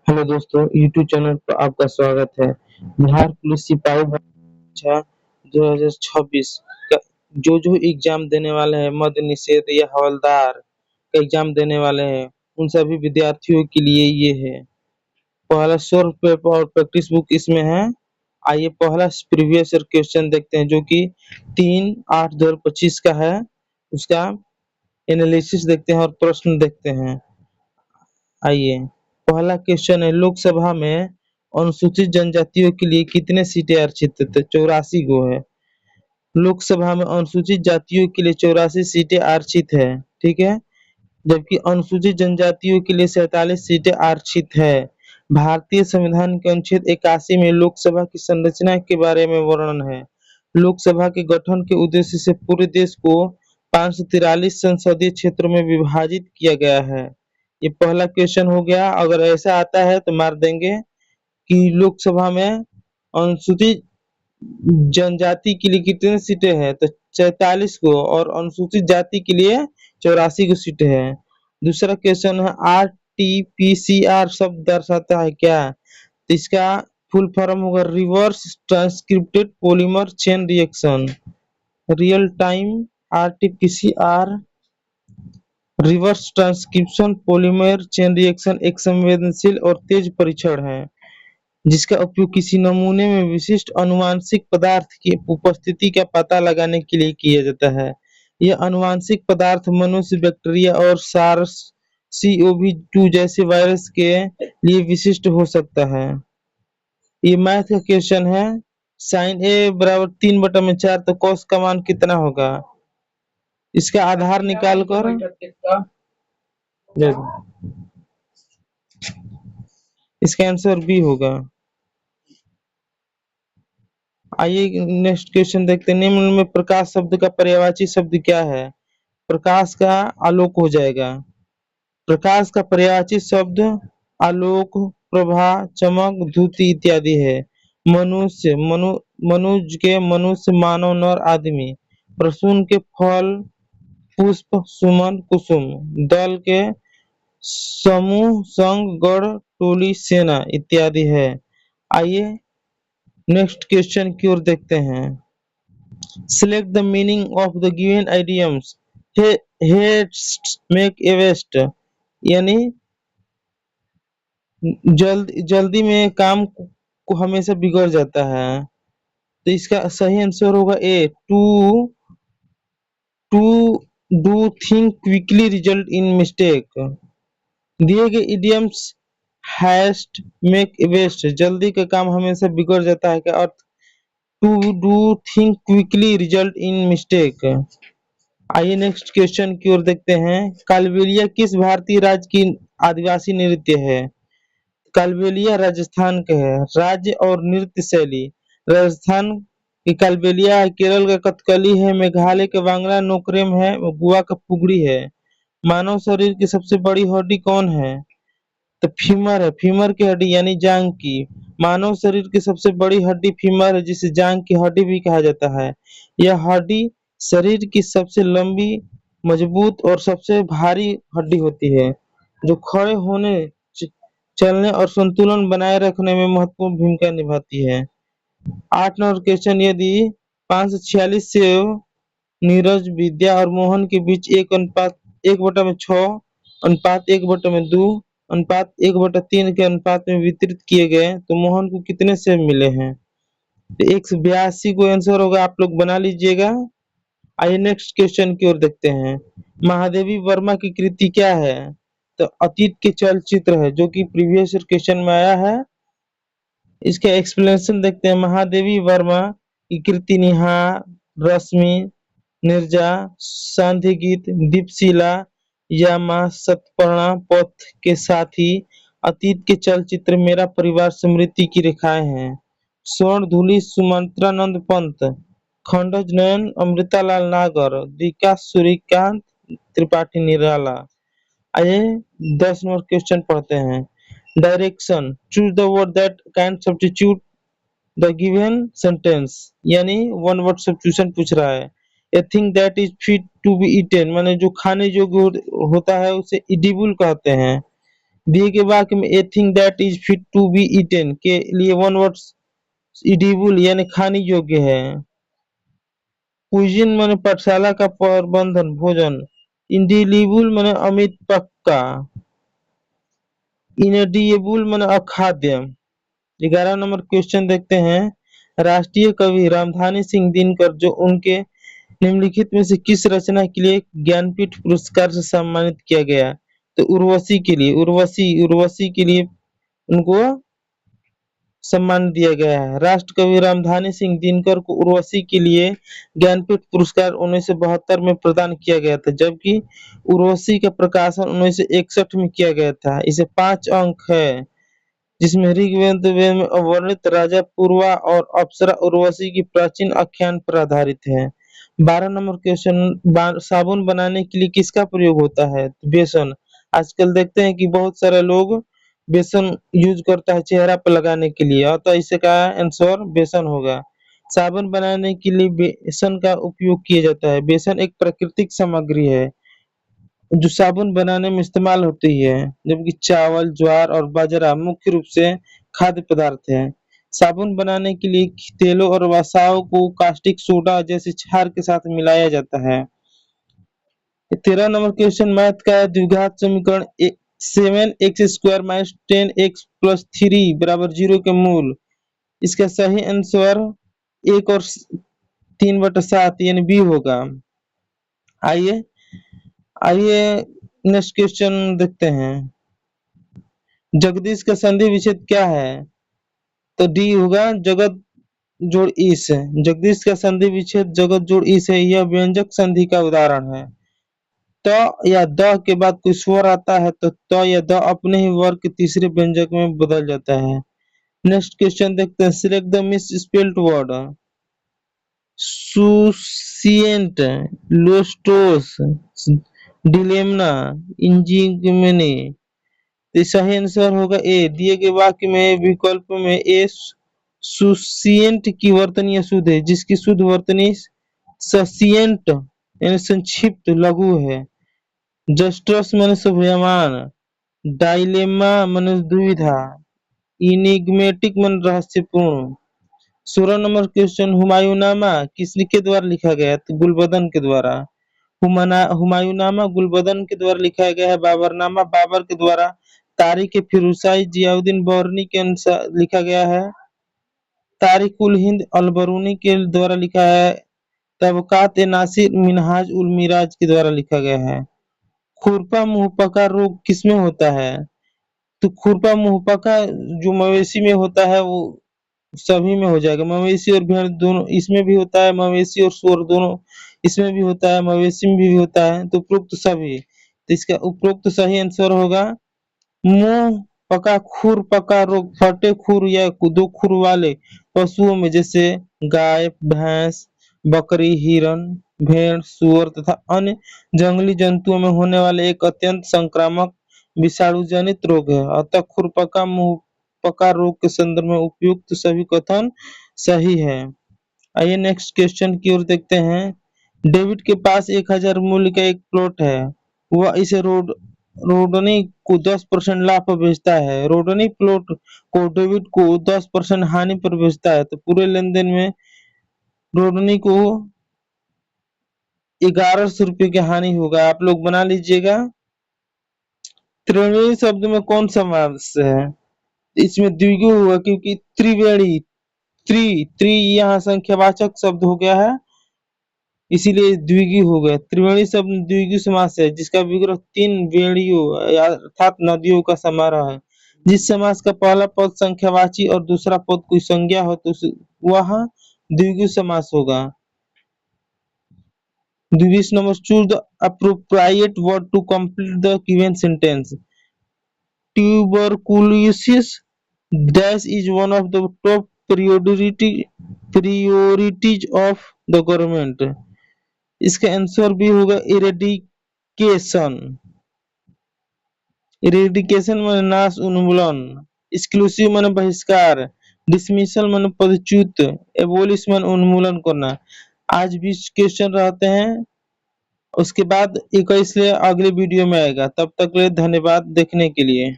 Hello दोस्तों, YouTube channel पर आपका स्वागत है। बिहार पुलिस सिपाही परीक्षा 2026 का जो एग्जाम देने वाले हैं, मद्य निषेध या हवलदार का एग्जाम देने वाले हैं, उन सभी विद्यार्थियों के लिए ये है। पहला सोर्स पेपर और प्रैक्टिस बुक इसमें है। आइए पहला प्रीवियस ईयर क्वेश्चन देखते हैं, जो कि 3/8/2025 का है। उसका एनालिसिस देखते हैं और प्रश्न देखते हैं। आइए, पहला क्वेश्चन है, लोकसभा में अनुसूचित जनजातियों के लिए कितने सीटें आरक्षित थे? 84 गो है। लोकसभा में अनुसूचित जातियों के लिए 84 सीटें आरक्षित है, ठीक है। जबकि अनुसूचित जनजातियों के लिए 47 सीटें आरक्षित है। भारतीय संविधान के अनुच्छेद 81 में लोकसभा की संरचना के बारे में वर्णन है। लोकसभा के गठन के उद्देश्य से पूरे देश को 543 संसदीय क्षेत्रों में विभाजित किया गया है। ये पहला क्वेश्चन हो गया। अगर ऐसा आता है तो मार देंगे कि लोकसभा में अनुसूचित जनजाति के लिए कितने सीटें हैं, तो 44 को, और अनुसूचित जाति के लिए 84 को सीटें हैं। दूसरा क्वेश्चन है, RT-PCR शब्द दर्शाता है क्या? तो इसका फुल फॉर्म होगा reverse transcripted polymer chain reaction. Real time RT-PCR reverse transcription polymer chain reaction एक संवेदनशील और तेज परीक्षण है, जिसका उपयोग किसी नमूने में विशिष्ट आनुवंशिक पदार्थ की उपस्थिति का पता लगाने के लिए किया जाता है। यह आनुवंशिक पदार्थ मनुष्य, बैक्टीरिया और SARS-CoV-2 जैसे वायरस के लिए विशिष्ट हो सकता है। ये मैथ का क्वेश्चन है। साइन ए बराबर 3/4, तो कॉस का मान कितना होगा? इसका आधार निकाल कर इसका आंसर बी होगा। आइए नेक्स्ट क्वेश्चन देखते हैं। निम्न में प्रकाश शब्द का पर्यायवाची शब्द क्या है? प्रकाश का आलोक हो जाएगा। प्रकाश का पर्यायवाची शब्द आलोक, प्रभा, चमक, द्युति इत्यादि है। मनुष्य, मनुज के मनुष्य, मानव, नर, आदमी। प्रसून के फल, पुष्प, सुमन, कुसुम। दल के समूह, संघ, गण, टोली, सेना इत्यादि है। आइए नेक्स्ट क्वेश्चन की ओर देखते हैं। Select the meaning of the given idioms. Haste make a waste, यानी जल्दी में काम को हमेशा बिगड़ जाता है। तो इसका सही आंसर होगा A, to do think quickly result in mistake. दिए गए इडियम्स हैस्ट, मेक, वेस्ट, जल्दी का काम हमेशा बिगड़ जाता है का अर्थ to do think quickly result in mistake. आइए नेक्स्ट क्वेश्चन की ओर देखते हैं। कालबेलिया किस भारतीय राज्य की आदिवासी नृत्य है? कालबेलिया राजस्थान का है। राज्य और नृत्य शैली, राजस्थान की कालबेलिया है, केरल का कथकली है, मेघालय का वांगड़ा नोकरेम है, गोवा का पुगड़ी है। मानव शरीर की सबसे बड़ी हड्डी कौन है? तो फीमर है। फीमर की हड्डी यानी जांग की। मानव शरीर की सबसे बड़ी हड्डी फीमर है, जिसे जांग की हड्डी भी कहा जाता है। यह हड्डी शरीर की सबसे लंबी, मजबूत और सबसे भारी हड्डी होती है, जो खड़े होने, चलने और संतुलन बनाए रखने में महत्वपूर्ण भूमिका निभाती है। 8 नंबर क्वेश्चन, यदि 546 से नीरज, विद्या और मोहन के बीच 1/6 अनुपात 1/2 अनुपात 1/3 के अनुपात में वितरित किए गए, तो मोहन को कितने सेब मिले हैं? तो 182 को आंसर होगा, आप लोग बना लीजिएगा। आइए नेक्स्ट क्वेश्चन की ओर देखते हैं। महादेवी वर्मा की कृति क्या है? तो अतीत के चलचित्र है, जो कि प्रीवियस क्वेश्चन में आया है। इसका एक्सप्लेनेशन देखते हैं। महादेवी वर्मा की कृति निहार, रश्मि, निर्जा, सांध्य गीत, दीपशिला, या मां सतपर्णा, पथ के साथी, अतीत के चलचित्र, मेरा परिवार, स्मृति की रेखाएं हैं। स्वर्ण धूलि सुमंत्रानंद पंत, खंडज नयन अमृतालाल नागर, दिका सूर्यकांत त्रिपाठी निराला। आइए 10 नंबर क्वेश्चन पढ़ते हैं। Direction, choose the word that can substitute the given sentence, यानी वन वर्ड सब्स्टिट्यूशन पूछ रहा है। A thing that is fit to be eaten, माने जो खाने योग्य होता है उसे इडिबल कहते हैं। दिए गए वाक्य में a thing that is fit to be eaten के लिए वन वर्ड इडिबल यानी खाने योग्य है। कुजिन माने पाठशाला का प्रबंधन भोजन। इंडिलिबल माने अमित पक्का। इनएडिएबल माने अखाद्य। 11 नंबर क्वेश्चन देखते हैं। राष्ट्रीय कवि रामधानी सिंह दिनकर जो उनके निम्नलिखित में से किस रचना के लिए ज्ञानपीठ पुरस्कार से सम्मानित किया गया? तो उर्वशी के लिए उर्वशी के लिए उनको सम्मान दिया गया है। राष्ट्रकवि रामधानी सिंह दिनकर को उर्वशी के लिए ज्ञानपीठ पुरस्कार 1972 में प्रदान किया गया था, जबकि उर्वशी का प्रकाशन 1961 में किया गया था। इसे 5 अंक है, जिसमें ऋग्वेद में वर्णित राजा पूर्वा और अप्सरा उर्वशी की प्राचीन आख्यान पर आधारित है। 12 नंबर क्वेश्चन, साबुन बनाने के लिए किसका प्रयोग होता है? बेसन। आजकल देखते हैं कि बहुत सारे लोग बेसन यूज करता है चेहरा पर लगाने के लिए, अतः इसका आंसर बेसन होगा। साबुन बनाने के लिए बेसन का उपयोग किया जाता है। बेसन एक प्राकृतिक सामग्री है जो साबुन बनाने में इस्तेमाल होती है, जबकि चावल, ज्वार और बाजरा मुख्य रूप से खाद्य पदार्थ हैं। साबुन बनाने के लिए तेलों और वसाओं को कास्टिक सोडा जैसे क्षार के साथ मिलाया जाता है। 13 नंबर क्वेश्चन मैथ का है। द्विघात समीकरण 7x² - 10x + 3 = 0 के मूल। इसका सही आंसर 1 और 3/7 यानी बी होगा। आइए आइए नेक्स्ट क्वेश्चन देखते हैं। जगदीश का संधि विच्छेद क्या है? तो डी होगा जगत जोड़ ईस। जगदीश का संधि विच्छेद जगत जोड़ ईस है। यह व्यंजक संधि का उदाहरण है। त या द के बाद कोई स्वर आता है तो त या द अपने ही वर्ग के तीसरे व्यंजक में बदल जाता है। नेक्स्ट क्वेश्चन देखते हैं। Select the misspelled word. सुसिएंट, लोस्टोस, डिलेम्ना, इंजिगमेने। तो सही आंसर होगा ए। दिए गए वाक्य में विकल्प में ए सुसिएंट की वर्तनी अशुद्ध है, जिसकी शुद्ध वर्तनी ससिएंट यानी संक्षिप्त लघु है। जस्टस माने शोभायमान, डायलेमा माने दुविधा, इनिग्मेटिक माने रहस्यपूर्ण। 16 नंबर क्वेश्चन। हुमायूंनामा किसके द्वारा लिखा गया? तो गुलबदन के द्वारा। हुमायूंनामा गुलबदन के द्वारा लिखा गया है। बाबरनामा बाबर के द्वारा। तारीख फिरोजशाही जियाउद्दीन बरनी के अनुसार लिखा गया है। तारीख उल हिंद अलबरूनी के द्वारा लिखा है। तबकात ए नासिर मिनहाज उल मिराज के द्वारा लिखा गया है। खुरपा मुंहपका रोग किसमें होता है? तो खुरपा मुंहपका जो मवेशी में होता है वो सभी में हो जाएगा। मवेशी और भेड़ दोनों इसमें भी होता है, मवेशी और सूअर दोनों इसमें भी होता है, मवेशी में भी होता है, तो उपरोक्त सभी। तो इसका उपरोक्त सही आंसर होगा मुंह पका खुर पका रोग फटे खुर या दो खुर वाले पशुओं में जैसे गाय, भैंस, बकरी, हिरण, भेड़, सूअर तथा अन्य जंगली जंतुओं में होने वाले एक अत्यंत संक्रामक विषाणु जनित रोग है। अतः खुरपका मुंह पका रोग के संदर्भ में उपयुक्त सभी कथन सही है। आइए नेक्स्ट क्वेश्चन की ओर देखते हैं। डेविड के पास 1000 मूल्य का एक प्लॉट है। वह इसे रोडनी को 10% लाभ पर बेचता है। रोडनी प्लॉट को डेविड को 10% हानि पर बेचता है, तो पूरे लेनदेन में रोडनी को 1100 रुपये की हानि होगा। आप लोग बना लीजिएगा। त्रिवेणी शब्द में कौन समास है? इसमें द्विगु होगा, क्योंकि त्रिवेणी त्रि यहाँ संख्यावाचक शब्द हो गया है, इसीलिए द्विगु हो गया। त्रिवेणी शब्द द्विगु समास है, जिसका विग्रह 3 वेणियों अर्थात नदियों का समारोह है। जिस समास का पहला पद संख्यावाची और दूसरा पद कोई संज्ञा हो तो वह द्विगु समास होगा। 20 number, choose the appropriate word to complete the given sentence. Tuberculosis dash is one of the top priorities of the government. इसका आंसर भी होगा इरेडिकेशन। इरेडिकेशन माने नाश उन्मूलन। एक्सक्लूसिव माने बहिष्कार। डिसमिसल माने पदच्युत। एबोलिश माने उन्मूलन करना। आज 20 क्वेश्चन रहते हैं, उसके बाद 21 अगले वीडियो में आएगा। तब तक के लिए धन्यवाद देखने के लिए।